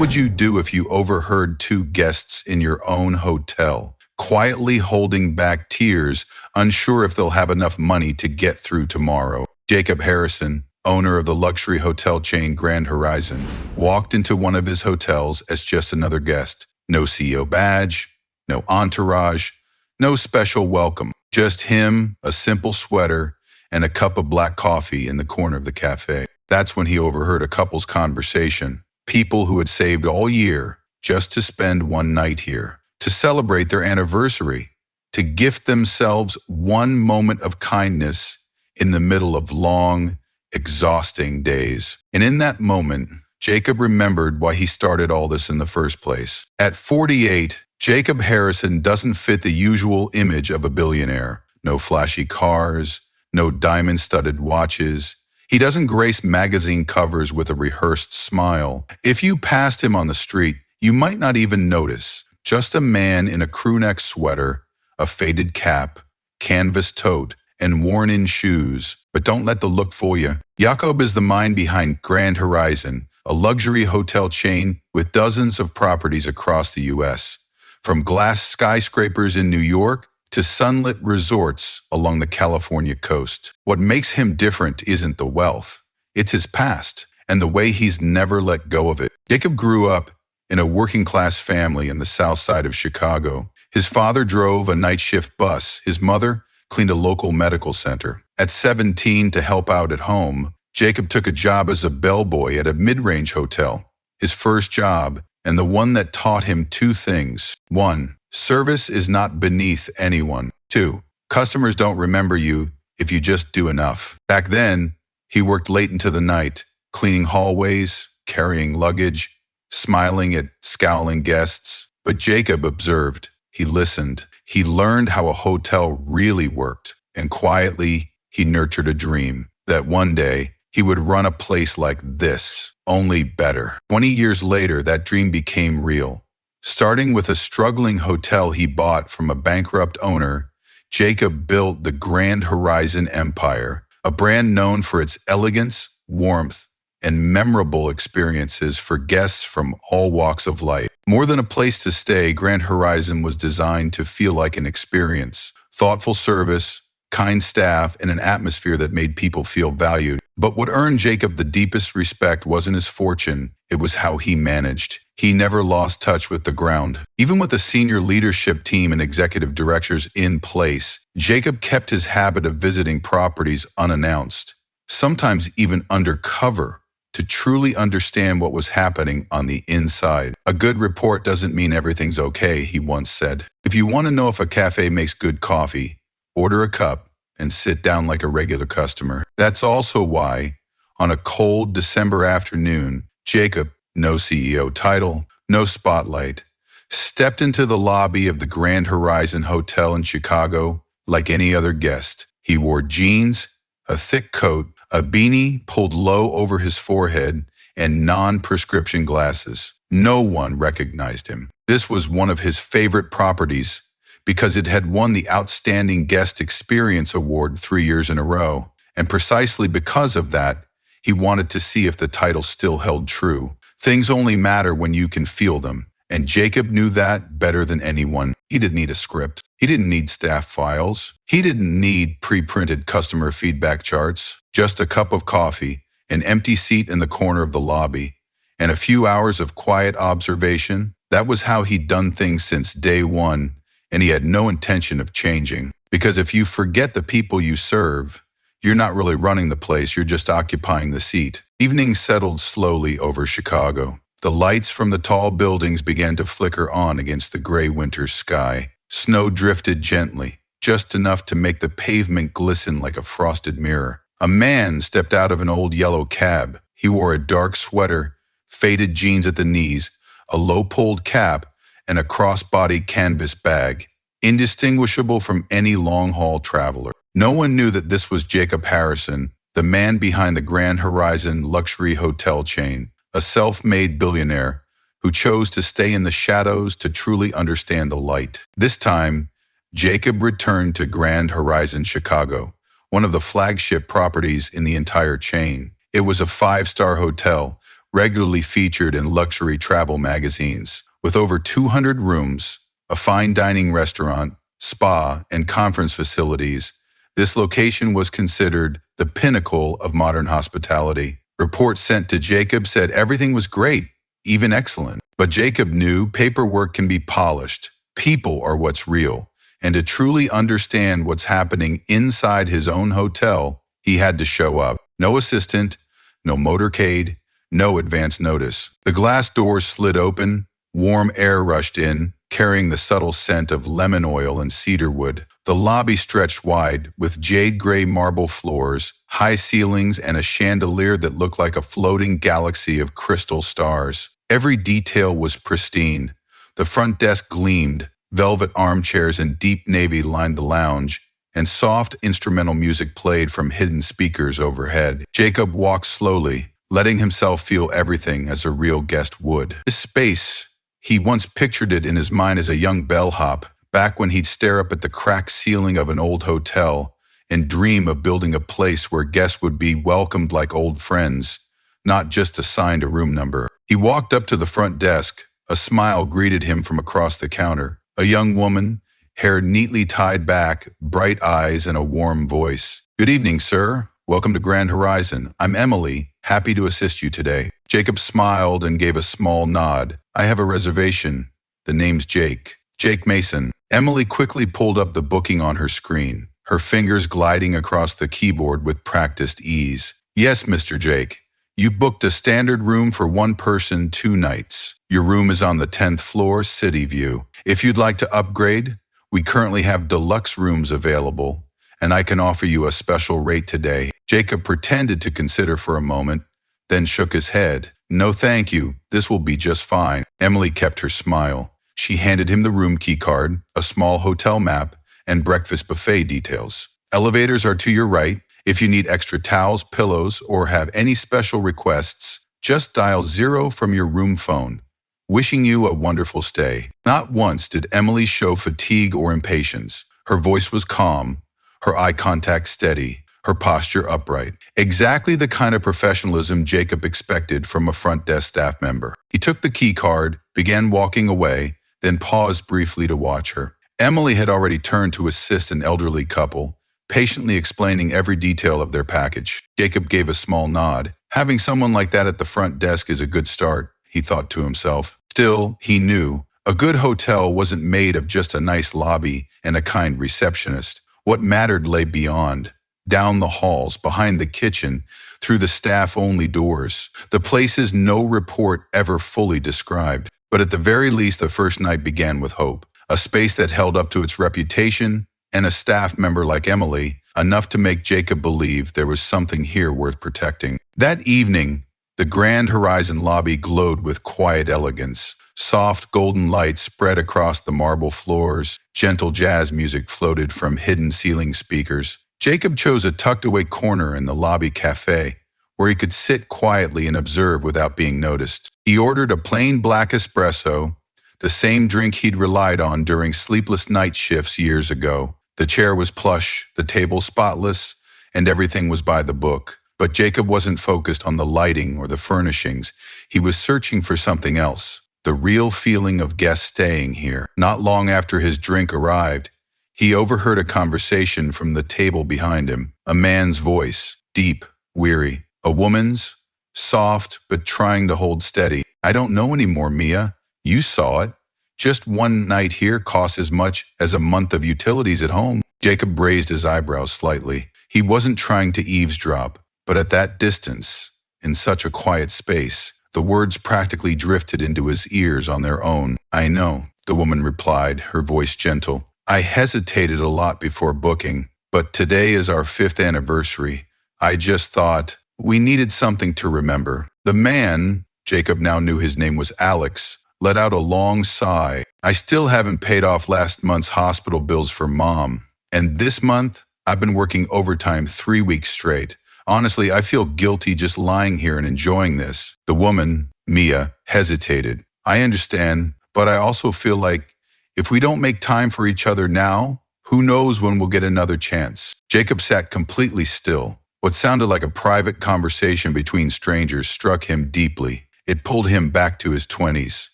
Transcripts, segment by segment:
would you do if you overheard two guests in your own hotel, quietly holding back tears, unsure if they'll have enough money to get through tomorrow? Jacob Harrison, owner of the luxury hotel chain Grand Horizon, walked into one of his hotels as just another guest. No CEO badge, no entourage, no special welcome. Just him, a simple sweater, and a cup of black coffee in the corner of the cafe. That's when he overheard a couple's conversation. People who had saved all year just to spend one night here, to celebrate their anniversary, to gift themselves one moment of kindness in the middle of long, exhausting days. And in that moment, Jacob remembered why he started all this in the first place. At 48, Jacob Harrison doesn't fit the usual image of a billionaire. No flashy cars, no diamond-studded watches. He doesn't grace magazine covers with a rehearsed smile. If you passed him on the street, you might not even notice. Just a man in a crewneck sweater, a faded cap, canvas tote, and worn-in shoes. But don't let the look fool you. Jacob is the mind behind Grand Horizon, a luxury hotel chain with dozens of properties across the U.S. From glass skyscrapers in New York to sunlit resorts along the California coast. What makes him different isn't the wealth, it's his past and the way he's never let go of it. Jacob grew up in a working-class family in the south side of Chicago. His father drove a night shift bus. His mother cleaned a local medical center. At 17, to help out at home, Jacob took a job as a bellboy at a mid-range hotel. His first job, and the one that taught him two things. 1. Service is not beneath anyone. 2. Customers don't remember you if you just do enough. Back then, he worked late into the night, cleaning hallways, carrying luggage, smiling at scowling guests. But Jacob observed. He listened. He learned how a hotel really worked. And quietly, he nurtured a dream that one day he would run a place like this, only better. 20 years later, that dream became real. Starting with a struggling hotel he bought from a bankrupt owner, Jacob built the Grand Horizon Empire, a brand known for its elegance, warmth, and memorable experiences for guests from all walks of life. More than a place to stay, Grand Horizon was designed to feel like an experience. Thoughtful service, kind staff, and an atmosphere that made people feel valued. But what earned Jacob the deepest respect wasn't his fortune, it was how he managed. He never lost touch with the ground. Even with a senior leadership team and executive directors in place, Jacob kept his habit of visiting properties unannounced, sometimes even undercover, to truly understand what was happening on the inside. A good report doesn't mean everything's okay, he once said. If you want to know if a cafe makes good coffee, order a cup and sit down like a regular customer. That's also why, on a cold December afternoon, Jacob, no CEO title, no spotlight, stepped into the lobby of the Grand Horizon Hotel in Chicago like any other guest. He wore jeans, a thick coat, a beanie pulled low over his forehead, and non-prescription glasses. No one recognized him. This was one of his favorite properties because it had won the Outstanding Guest Experience Award 3 years in a row. And precisely because of that, he wanted to see if the title still held true. Things only matter when you can feel them. And Jacob knew that better than anyone. He didn't need a script. He didn't need staff files. He didn't need pre-printed customer feedback charts. Just a cup of coffee, an empty seat in the corner of the lobby, and a few hours of quiet observation. That was how he'd done things since day one, and he had no intention of changing. Because if you forget the people you serve, you're not really running the place, you're just occupying the seat. Evening settled slowly over Chicago. The lights from the tall buildings began to flicker on against the gray winter sky. Snow drifted gently, just enough to make the pavement glisten like a frosted mirror. A man stepped out of an old yellow cab. He wore a dark sweater, faded jeans at the knees, a low-pulled cap, and a cross-body canvas bag, indistinguishable from any long-haul traveler. No one knew that this was Jacob Harrison, the man behind the Grand Horizon luxury hotel chain, a self-made billionaire who chose to stay in the shadows to truly understand the light. This time, Jacob returned to Grand Horizon Chicago, one of the flagship properties in the entire chain. It was a 5-star hotel, regularly featured in luxury travel magazines. With over 200 rooms, a fine dining restaurant, spa, and conference facilities, this location was considered the pinnacle of modern hospitality. Reports sent to Jacob said everything was great, even excellent. But Jacob knew paperwork can be polished. People are what's real. And to truly understand what's happening inside his own hotel, he had to show up. No assistant, no motorcade, no advance notice. The glass doors slid open, warm air rushed in, carrying the subtle scent of lemon oil and cedarwood. The lobby stretched wide, with jade-gray marble floors, high ceilings, and a chandelier that looked like a floating galaxy of crystal stars. Every detail was pristine. The front desk gleamed, velvet armchairs and deep navy lined the lounge, and soft instrumental music played from hidden speakers overhead. Jacob walked slowly, letting himself feel everything as a real guest would. This space, he once pictured it in his mind as a young bellhop, back when he'd stare up at the cracked ceiling of an old hotel and dream of building a place where guests would be welcomed like old friends, not just assigned a room number. He walked up to the front desk. A smile greeted him from across the counter. A young woman, hair neatly tied back, bright eyes, and a warm voice. "Good evening, sir. Welcome to Grand Horizon. I'm Emily, happy to assist you today." Jacob smiled and gave a small nod. "I have a reservation. The name's Jake. Jake Mason." Emily quickly pulled up the booking on her screen, her fingers gliding across the keyboard with practiced ease. "Yes, Mr. Jake. You booked a standard room for one person, 2 nights. Your room is on the 10th floor, City View. If you'd like to upgrade, we currently have deluxe rooms available, and I can offer you a special rate today." Jacob pretended to consider for a moment, then shook his head. "No, thank you. This will be just fine." Emily kept her smile. She handed him the room key card, a small hotel map, and breakfast buffet details. "Elevators are to your right. If you need extra towels, pillows, or have any special requests, just dial 0 from your room phone. Wishing you a wonderful stay." Not once did Emily show fatigue or impatience. Her voice was calm, her eye contact steady, her posture upright. Exactly the kind of professionalism Jacob expected from a front desk staff member. He took the key card, began walking away, then paused briefly to watch her. Emily had already turned to assist an elderly couple, patiently explaining every detail of their package. Jacob gave a small nod. Having someone like that at the front desk is a good start, he thought to himself. Still, he knew, a good hotel wasn't made of just a nice lobby and a kind receptionist. What mattered lay beyond, down the halls, behind the kitchen, through the staff-only doors, the places no report ever fully described. But at the very least, the first night began with hope, a space that held up to its reputation, and a staff member like Emily, enough to make Jacob believe there was something here worth protecting. That evening, the Grand Horizon lobby glowed with quiet elegance. Soft golden lights spread across the marble floors. Gentle jazz music floated from hidden ceiling speakers. Jacob chose a tucked-away corner in the lobby cafe, where he could sit quietly and observe without being noticed. He ordered a plain black espresso, the same drink he'd relied on during sleepless night shifts years ago. The chair was plush, the table spotless, and everything was by the book. But Jacob wasn't focused on the lighting or the furnishings. He was searching for something else, the real feeling of guests staying here. Not long after his drink arrived, he overheard a conversation from the table behind him. A man's voice, deep, weary. A woman's, soft but trying to hold steady. "I don't know anymore, Mia. You saw it. Just one night here costs as much as a month of utilities at home." Jacob raised his eyebrows slightly. He wasn't trying to eavesdrop, but at that distance, in such a quiet space, the words practically drifted into his ears on their own. "I know," the woman replied, her voice gentle. "I hesitated a lot before booking, but today is our 5th anniversary. I just thought we needed something to remember." The man, Jacob now knew his name was Alex, let out a long sigh. "I still haven't paid off last month's hospital bills for Mom. And this month, I've been working overtime 3 weeks straight. Honestly, I feel guilty just lying here and enjoying this." The woman, Mia, hesitated. "I understand, but I also feel like if we don't make time for each other now, who knows when we'll get another chance." Jacob sat completely still. What sounded like a private conversation between strangers struck him deeply. It pulled him back to his 20s,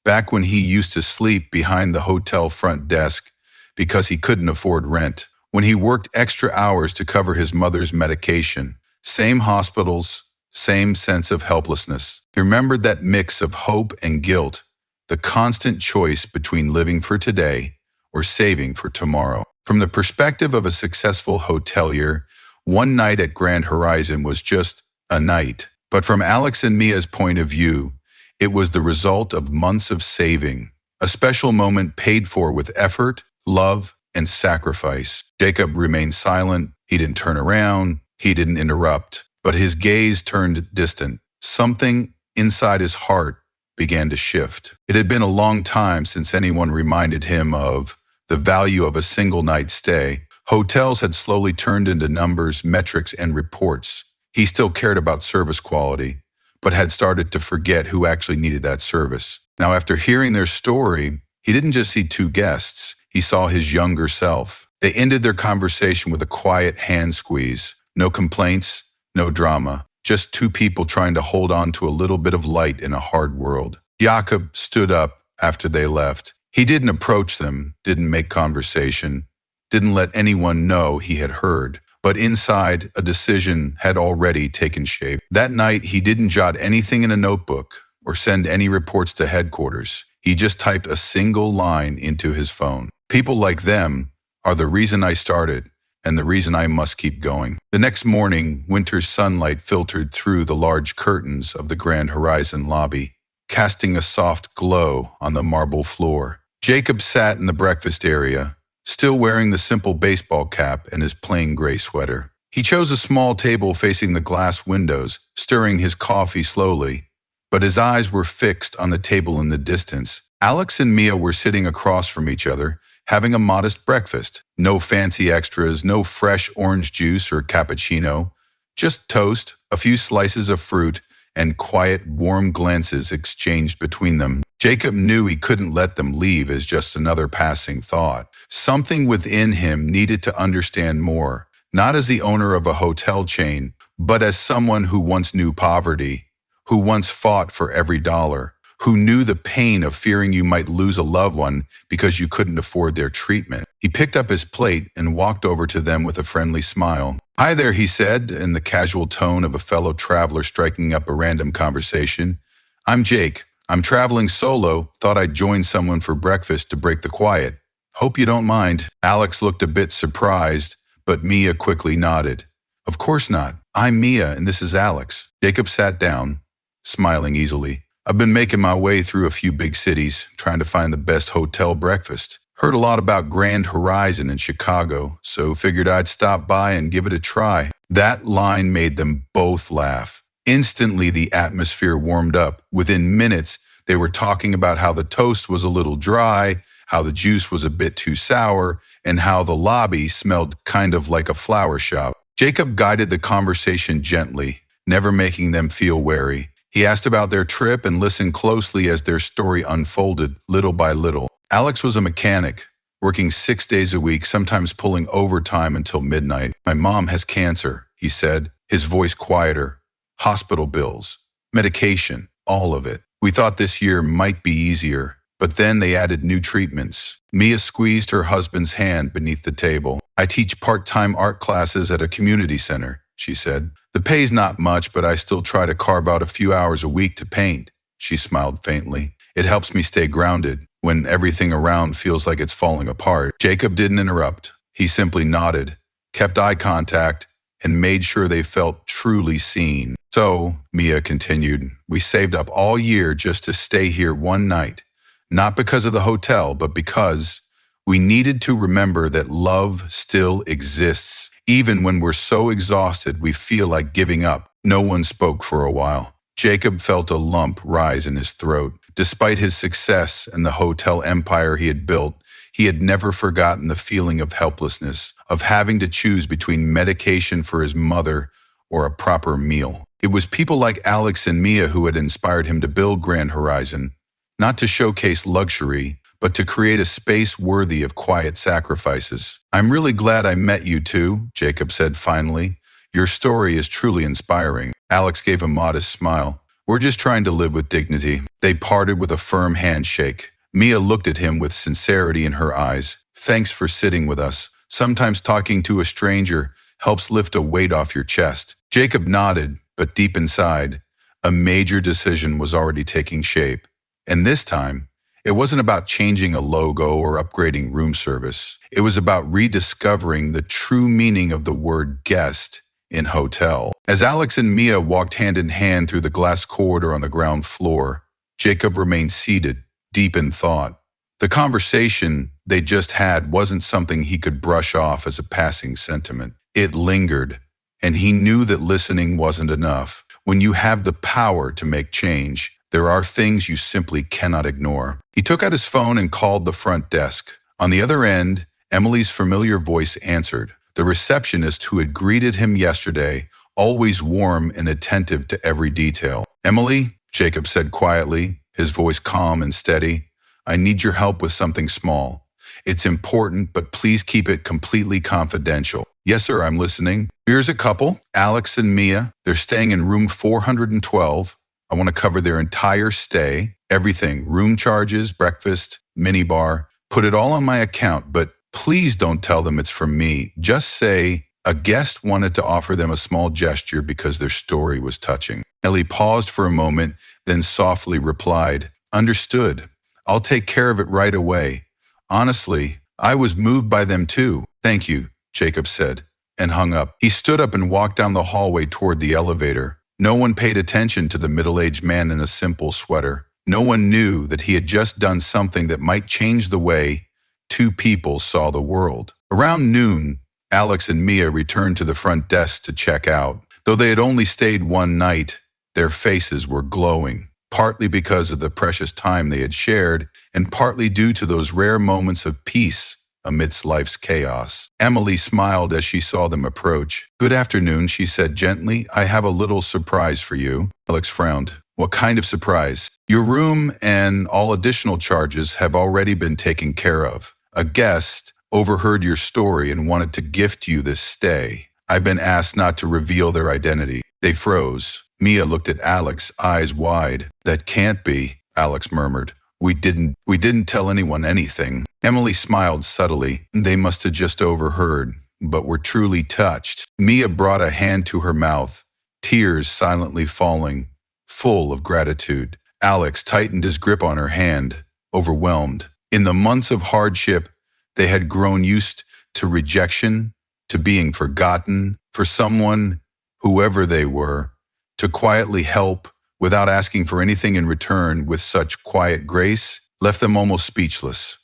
back when he used to sleep behind the hotel front desk because he couldn't afford rent, when he worked extra hours to cover his mother's medication. Same hospitals, same sense of helplessness. He remembered that mix of hope and guilt, the constant choice between living for today or saving for tomorrow. From the perspective of a successful hotelier, one night at Grand Horizon was just a night. But from Alex and Mia's point of view, it was the result of months of saving, a special moment paid for with effort, love, and sacrifice. Jacob remained silent. He didn't turn around. He didn't interrupt. But his gaze turned distant. Something inside his heart began to shift. It had been a long time since anyone reminded him of the value of a single night stay. Hotels had slowly turned into numbers, metrics, and reports. He still cared about service quality, but had started to forget who actually needed that service. Now, after hearing their story, he didn't just see two guests, he saw his younger self. They ended their conversation with a quiet hand squeeze. No complaints, no drama, just two people trying to hold on to a little bit of light in a hard world. Jakob stood up after they left. He didn't approach them, didn't make conversation, didn't let anyone know he had heard. But inside, a decision had already taken shape. That night, he didn't jot anything in a notebook or send any reports to headquarters. He just typed a single line into his phone. People like them are the reason I started and the reason I must keep going. The next morning, winter's sunlight filtered through the large curtains of the Grand Horizon lobby, casting a soft glow on the marble floor. Jacob sat in the breakfast area, still wearing the simple baseball cap and his plain gray sweater. He chose a small table facing the glass windows, stirring his coffee slowly, but his eyes were fixed on the table in the distance. Alex and Mia were sitting across from each other, having a modest breakfast. No fancy extras, no fresh orange juice or cappuccino, just toast, a few slices of fruit, and quiet, warm glances exchanged between them. Jacob knew he couldn't let them leave as just another passing thought. Something within him needed to understand more, not as the owner of a hotel chain, but as someone who once knew poverty, who once fought for every dollar, who knew the pain of fearing you might lose a loved one because you couldn't afford their treatment. He picked up his plate and walked over to them with a friendly smile. "Hi there," he said, in the casual tone of a fellow traveler striking up a random conversation. "I'm Jake. I'm traveling solo, thought I'd join someone for breakfast to break the quiet. Hope you don't mind." Alex looked a bit surprised, but Mia quickly nodded. "Of course not. I'm Mia and this is Alex." Jacob sat down, smiling easily. "I've been making my way through a few big cities, trying to find the best hotel breakfast. Heard a lot about Grand Horizon in Chicago, so figured I'd stop by and give it a try." That line made them both laugh. Instantly, the atmosphere warmed up. Within minutes, they were talking about how the toast was a little dry, how the juice was a bit too sour, and how the lobby smelled kind of like a flower shop. Jacob guided the conversation gently, never making them feel wary. He asked about their trip and listened closely as their story unfolded, little by little. Alex was a mechanic, working 6 days a week, sometimes pulling overtime until midnight. "My mom has cancer," he said, his voice quieter. "Hospital bills, medication, all of it. We thought this year might be easier, but then they added new treatments." Mia squeezed her husband's hand beneath the table. "I teach part-time art classes at a community center," she said. "The pay's not much, but I still try to carve out a few hours a week to paint." She smiled faintly. "It helps me stay grounded when everything around feels like it's falling apart." Jacob didn't interrupt. He simply nodded, kept eye contact, and made sure they felt truly seen. "So," Mia continued, "we saved up all year just to stay here one night. Not because of the hotel, but because we needed to remember that love still exists, even when we're so exhausted we feel like giving up." No one spoke for a while. Jacob felt a lump rise in his throat. Despite his success and the hotel empire he had built, he had never forgotten the feeling of helplessness, of having to choose between medication for his mother or a proper meal. It was people like Alex and Mia who had inspired him to build Grand Horizon, not to showcase luxury, but to create a space worthy of quiet sacrifices. "I'm really glad I met you two," Jacob said finally. Your story is truly inspiring. Alex gave a modest smile. We're just trying to live with dignity. They parted with a firm handshake. Mia looked at him with sincerity in her eyes. Thanks for sitting with us. Sometimes talking to a stranger helps lift a weight off your chest. Jacob nodded, but deep inside, a major decision was already taking shape. And this time, it wasn't about changing a logo or upgrading room service. It was about rediscovering the true meaning of the word guest in hotel. As Alex and Mia walked hand in hand through the glass corridor on the ground floor, Jacob remained seated, deep in thought. The conversation they just had wasn't something he could brush off as a passing sentiment. It lingered, and he knew that listening wasn't enough. When you have the power to make change, there are things you simply cannot ignore. He took out his phone and called the front desk. On the other end, Emily's familiar voice answered. The receptionist who had greeted him yesterday, always warm and attentive to every detail. "Emily," Jacob said quietly, his voice calm and steady, "I need your help with something small. It's important, but please keep it completely confidential." "Yes, sir, I'm listening." "Here's a couple, Alex and Mia. They're staying in room 412. I want to cover their entire stay, everything, room charges, breakfast, minibar. Put it all on my account, but please don't tell them it's from me. Just say a guest wanted to offer them a small gesture because their story was touching." Ellie paused for a moment, then softly replied, "Understood. I'll take care of it right away. Honestly, I was moved by them too." "Thank you," Jacob said, and hung up. He stood up and walked down the hallway toward the elevator. No one paid attention to the middle-aged man in a simple sweater. No one knew that he had just done something that might change the way two people saw the world. Around noon, Alex and Mia returned to the front desk to check out. Though they had only stayed one night, their faces were glowing, partly because of the precious time they had shared, and partly due to those rare moments of peace amidst life's chaos. Emily smiled as she saw them approach. "Good afternoon," she said gently. "I have a little surprise for you." Alex frowned. "What kind of surprise?" "Your room and all additional charges have already been taken care of. A guest overheard your story and wanted to gift you this stay. I've been asked not to reveal their identity." They froze. Mia looked at Alex, eyes wide. "That can't be," Alex murmured. We didn't tell anyone anything." Emily smiled subtly. "They must have just overheard, but were truly touched." Mia brought a hand to her mouth, tears silently falling, full of gratitude. Alex tightened his grip on her hand, overwhelmed. In the months of hardship, they had grown used to rejection, to being forgotten, for someone, whoever they were, to quietly help, without asking for anything in return with such quiet grace, left them almost speechless.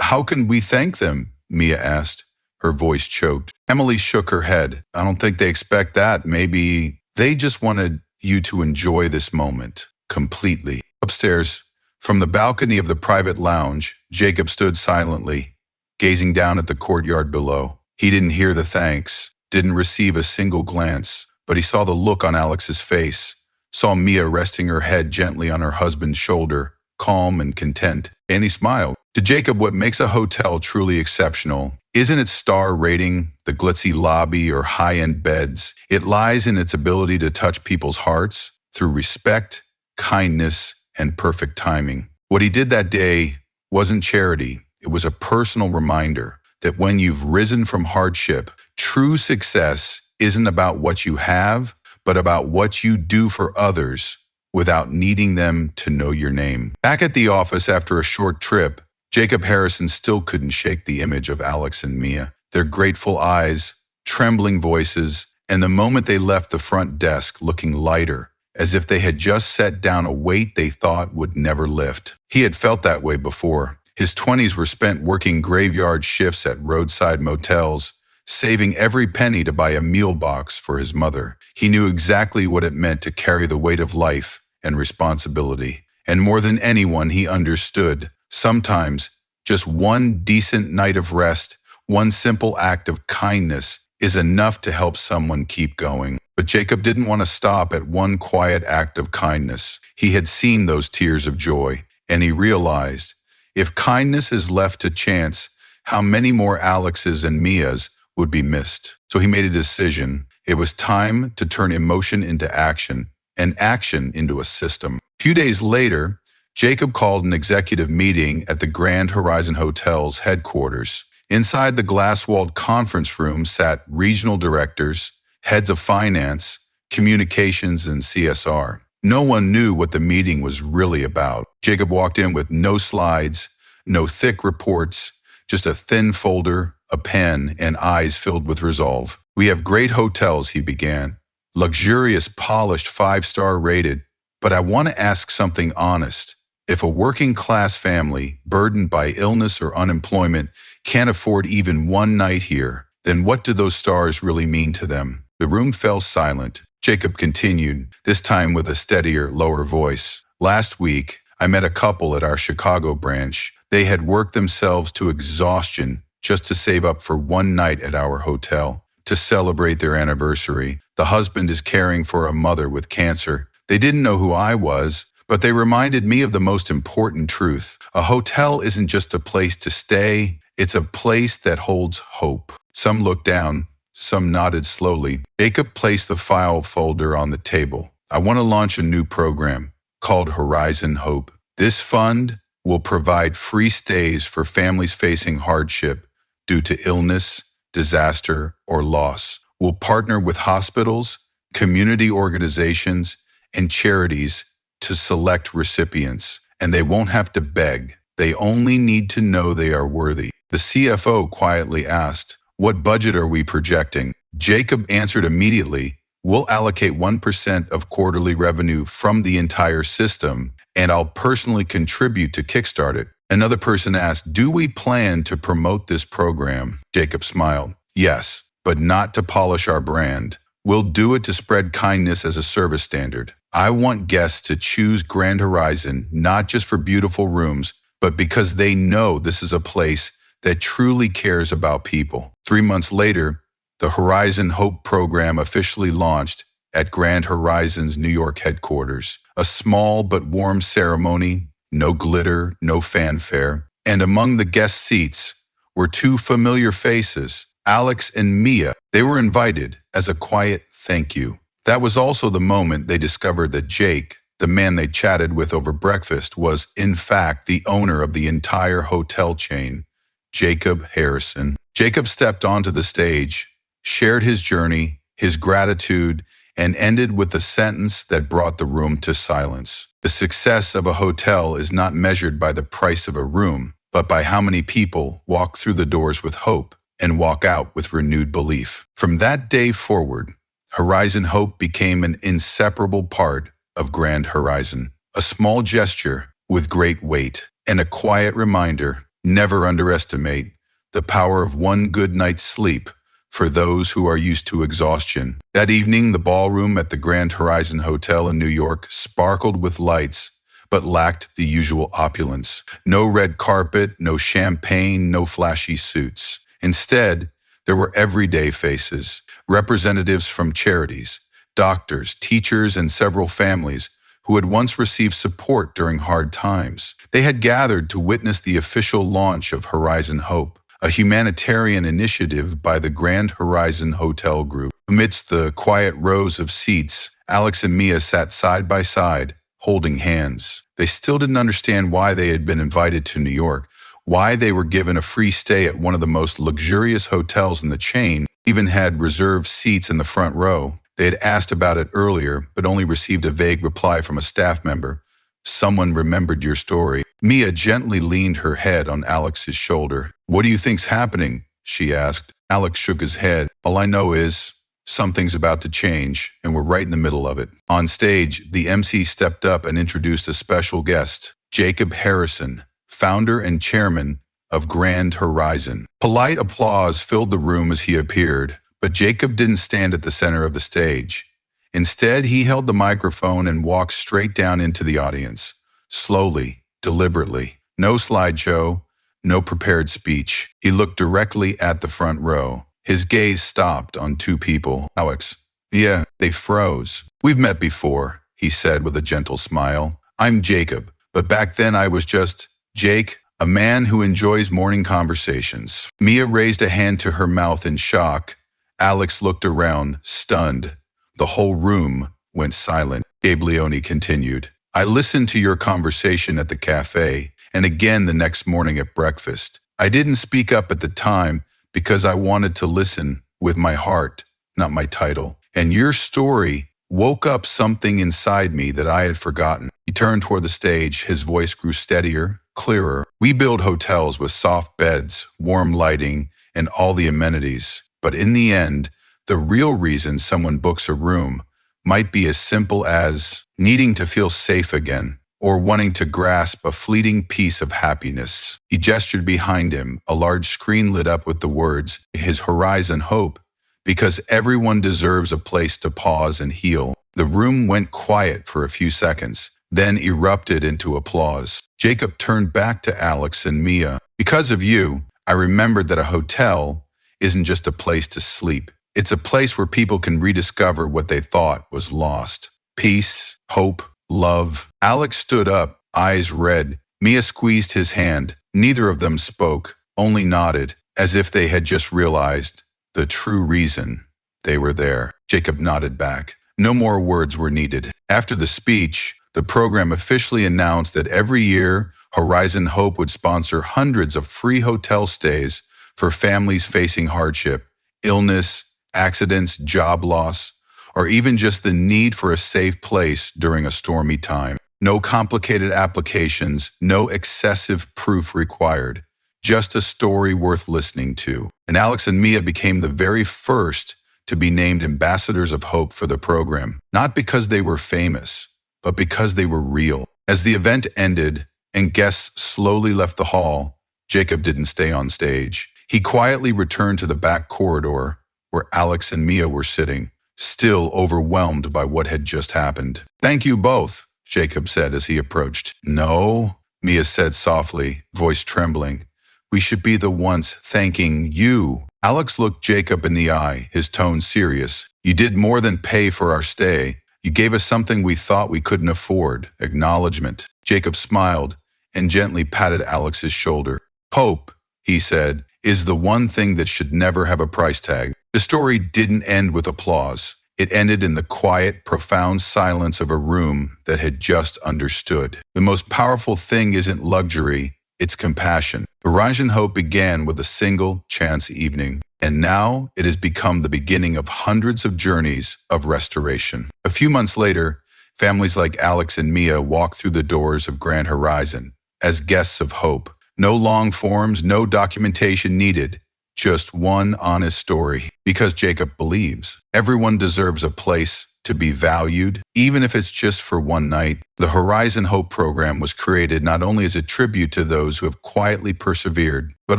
How can we thank them?" Mia asked. Her voice choked. Emily shook her head. "I don't think they expect that. Maybe they just wanted you to enjoy this moment completely." Upstairs, from the balcony of the private lounge, Jacob stood silently, gazing down at the courtyard below. He didn't hear the thanks, didn't receive a single glance, but he saw the look on Alex's face, saw Mia resting her head gently on her husband's shoulder, calm and content, and he smiled. To Jacob, what makes a hotel truly exceptional isn't its star rating, the glitzy lobby, or high-end beds. It lies in its ability to touch people's hearts through respect, kindness, and perfect timing. What he did that day wasn't charity. It was a personal reminder that when you've risen from hardship, true success isn't about what you have, but about what you do for others without needing them to know your name. Back at the office after a short trip, Jacob Harrison still couldn't shake the image of Alex and Mia, their grateful eyes, trembling voices, and the moment they left the front desk looking lighter, as if they had just set down a weight they thought would never lift. He had felt that way before. His 20s were spent working graveyard shifts at roadside motels, saving every penny to buy a meal box for his mother. He knew exactly what it meant to carry the weight of life and responsibility. And more than anyone, he understood, sometimes just one decent night of rest, one simple act of kindness is enough to help someone keep going. But Jacob didn't want to stop at one quiet act of kindness. He had seen those tears of joy, and he realized, if kindness is left to chance, how many more Alexes and Mias would be missed. So he made a decision. It was time to turn emotion into action and action into a system. A few days later, Jacob called an executive meeting at the Grand Horizon Hotel's headquarters. Inside the glass-walled conference room sat regional directors, heads of finance, communications, and CSR. No one knew what the meeting was really about. Jacob walked in with no slides, no thick reports, just a thin folder, a pen, and eyes filled with resolve. "We have great hotels," he began. "Luxurious, polished, five-star rated. But I want to ask something honest. If a working-class family, burdened by illness or unemployment, can't afford even one night here, then what do those stars really mean to them?" The room fell silent. Jacob continued, this time with a steadier, lower voice. "Last week, I met a couple at our Chicago branch. They had worked themselves to exhaustion just to save up for one night at our hotel, to celebrate their anniversary. The husband is caring for a mother with cancer. They didn't know who I was, but they reminded me of the most important truth. A hotel isn't just a place to stay, it's a place that holds hope." Some looked down, some nodded slowly. Jacob placed the file folder on the table. "I want to launch a new program called Horizon Hope. This fund will provide free stays for families facing hardship due to illness, disaster, or loss. We'll partner with hospitals, community organizations, and charities to select recipients, and they won't have to beg. They only need to know they are worthy." The CFO quietly asked, "What budget are we projecting?" Jacob answered immediately, "We'll allocate 1% of quarterly revenue from the entire system, and I'll personally contribute to kickstart it." Another person asked, "Do we plan to promote this program?" Jacob smiled, "Yes, but not to polish our brand. We'll do it to spread kindness as a service standard. I want guests to choose Grand Horizon not just for beautiful rooms, but because they know this is a place that truly cares about people." 3 months later, the Horizon Hope program officially launched at Grand Horizon's New York headquarters. A small but warm ceremony, no glitter, no fanfare. And among the guest seats were two familiar faces, Alex and Mia. They were invited as a quiet thank you. That was also the moment they discovered that Jake, the man they chatted with over breakfast, was in fact the owner of the entire hotel chain, Jacob Harrison. Jacob stepped onto the stage, shared his journey, his gratitude, and ended with a sentence that brought the room to silence. The success of a hotel is not measured by the price of a room, but by how many people walk through the doors with hope and walk out with renewed belief. From that day forward, Horizon Hope became an inseparable part of Grand Horizon. A small gesture with great weight, and a quiet reminder: never underestimate the power of one good night's sleep for those who are used to exhaustion. That evening, the ballroom at the Grand Horizon Hotel in New York sparkled with lights, but lacked the usual opulence. No red carpet, no champagne, no flashy suits. Instead, there were everyday faces, representatives from charities, doctors, teachers, and several families who had once received support during hard times. They had gathered to witness the official launch of Horizon Hope, a humanitarian initiative by the Grand Horizon Hotel Group. Amidst the quiet rows of seats, Alex and Mia sat side by side, holding hands. They still didn't understand why they had been invited to New York, why they were given a free stay at one of the most luxurious hotels in the chain, even had reserved seats in the front row. They had asked about it earlier, but only received a vague reply from a staff member. "Someone remembered your story." Mia gently leaned her head on Alex's shoulder. "What do you think's happening?" she asked. Alex shook his head. "All I know is something's about to change, and we're right in the middle of it." On stage, the MC stepped up and introduced a special guest, Jacob Harrison, founder and chairman of Grand Horizon. Polite applause filled the room as he appeared, but Jacob didn't stand at the center of the stage. Instead, he held the microphone and walked straight down into the audience, slowly, deliberately. No slideshow, no prepared speech. He looked directly at the front row. His gaze stopped on two people. Alex. Yeah, they froze. "We've met before," he said with a gentle smile. "I'm Jacob, but back then I was just Jake, a man who enjoys morning conversations." Mia raised a hand to her mouth in shock. Alex looked around, stunned. The whole room went silent. Gabe Leone continued. I listened to your conversation at the cafe and again the next morning at breakfast. I didn't speak up at the time because I wanted to listen with my heart, not my title. And your story woke up something inside me that I had forgotten. He turned toward the stage. His voice grew steadier, clearer. We build hotels with soft beds, warm lighting, and all the amenities. But in the end, the real reason someone books a room might be as simple as needing to feel safe again or wanting to grasp a fleeting piece of happiness. He gestured behind him. A large screen lit up with the words, His Horizon Hope, because everyone deserves a place to pause and heal. The room went quiet for a few seconds, then erupted into applause. Jacob turned back to Alex and Mia. Because of you, I remembered that a hotel isn't just a place to sleep. It's a place where people can rediscover what they thought was lost. Peace, hope, love. Alex stood up, eyes red. Mia squeezed his hand. Neither of them spoke, only nodded, as if they had just realized the true reason they were there. Jacob nodded back. No more words were needed. After the speech, the program officially announced that every year, Horizon Hope would sponsor hundreds of free hotel stays for families facing hardship, illness, accidents, job loss, or even just the need for a safe place during a stormy time. No complicated applications, no excessive proof required. Just a story worth listening to. And Alex and Mia became the very first to be named ambassadors of hope for the program, not because they were famous, but because they were real. As the event ended and guests slowly left the hall, Jacob didn't stay on stage. He quietly returned to the back corridor where Alex and Mia were sitting, still overwhelmed by what had just happened. Thank you both, Jacob said as he approached. No, Mia said softly, voice trembling. We should be the ones thanking you. Alex looked Jacob in the eye, his tone serious. You did more than pay for our stay. You gave us something we thought we couldn't afford, acknowledgement. Jacob smiled and gently patted Alex's shoulder. Hope, he said, is the one thing that should never have a price tag. The story didn't end with applause. It ended in the quiet, profound silence of a room that had just understood. The most powerful thing isn't luxury, it's compassion. Horizon Hope began with a single chance evening, and now it has become the beginning of hundreds of journeys of restoration. A few months later, families like Alex and Mia walked through the doors of Grand Horizon as guests of hope. No long forms, no documentation needed, just one honest story. Because Jacob believes everyone deserves a place to be valued, even if it's just for one night. The Horizon Hope program was created not only as a tribute to those who have quietly persevered, but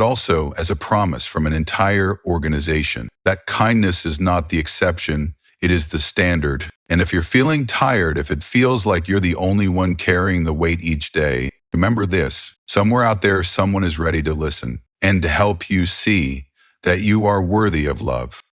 also as a promise from an entire organization that kindness is not the exception, it is the standard. And if you're feeling tired, if it feels like you're the only one carrying the weight each day, remember this, somewhere out there, someone is ready to listen and to help you see that you are worthy of love.